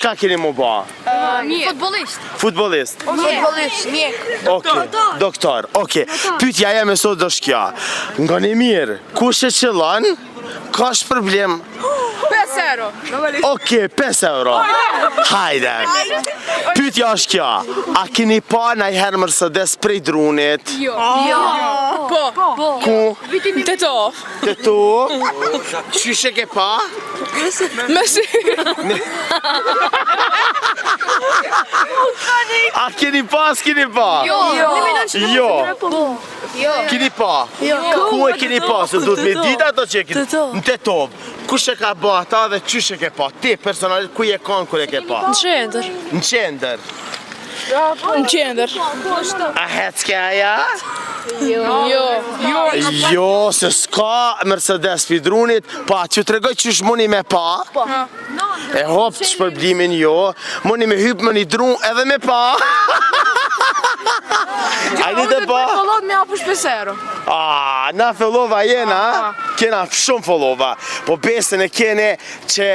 çka keni më ba? Futbollist. Futbollist. Mjek. Okej, doktor. Okej. Pyetja jeme sot është kjo. Ngani mirë, kush e qëllon, ka sh problem? 5 euro. Okej, 5 euro. Hajde. Pyetja është kjo. A keni pa ndonjëherë Mercedes prej drunit? Jo. Po. Ku? Tetov. Te tu? Qysh e ke pa? Me sy. A keni pa, s'keni pa? Jo. Keni pa? Ku e keni pa? Se duhet me dit ato që e keni? Në Tetov. Kush e ka ba ata dhe qysh e ke pa? Ti personalisht ku je kanë kur e ke pa? Në qendër. Në qendër. Në qendër. A hecke aja? Jo. Se s'ka Mercedes pidrunit, pa që të regoj qysh muni me pa? E hop të shpërblimin jo, muni me hyp më një drun edhe me pa. A një të pa? Followt me apush 5 euro. Na follova jena, kena shumë follova, po besën e kene që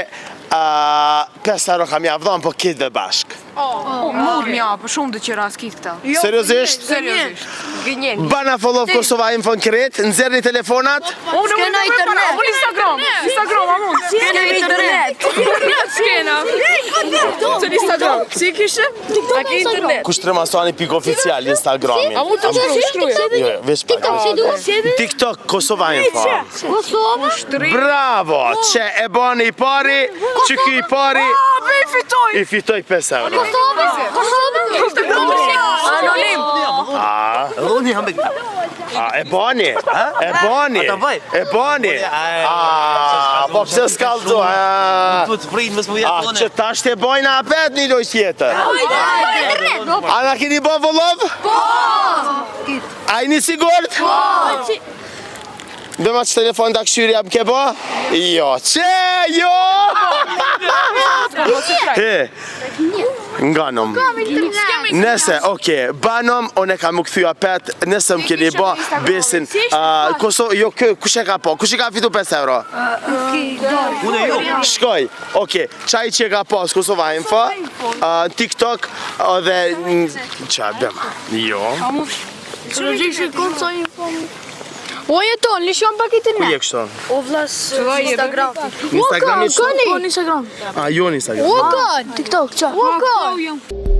5 euro kam javdhon, po kitë dhe bashk. Mund mja, për shumë të qëra s'kit këta. Seriozisht? Seriozisht. Gënjen. Bana follow Kosova Info konkret, nxerrni telefonat. Skena internet. Unë Instagram, a mund? Skena internet. Skena. Të Instagram. Si kishe? A ke internet? Kushtremasuani pik oficial Instagramin. A mund të shkruaj? Jo, veç pak. TikTok Kosova Info. Kosova? Bravo, që e bani i pari, që ki i pari, Fitoj. i fitoj 5 euro. Anonim. E bani, e bani, e bani. Po pse s'kallëtu, që tash të bojnë apet një lojë tjetër. A na keni bo vëllov? Po! A i një sigurt? Po! Dhe ma që telefon të akshyrja më ke bo? Jo, që jo! Nganom. Nëse, oke, banom, one ka më këthy apet, nëse më keni bo, besin, jo, kush e ka po, kush e ka fitu 5 euro? Shkoj, oke, qaj që e ka po, Kosova Info, TikTok, dhe, qa, bema, jo. O jeton, lishon pak internet. Ku je kështu? O vlas Instagram. Instagram i shumë? Instagram. Jo në Instagram. O kan, TikTok, qa? O kan.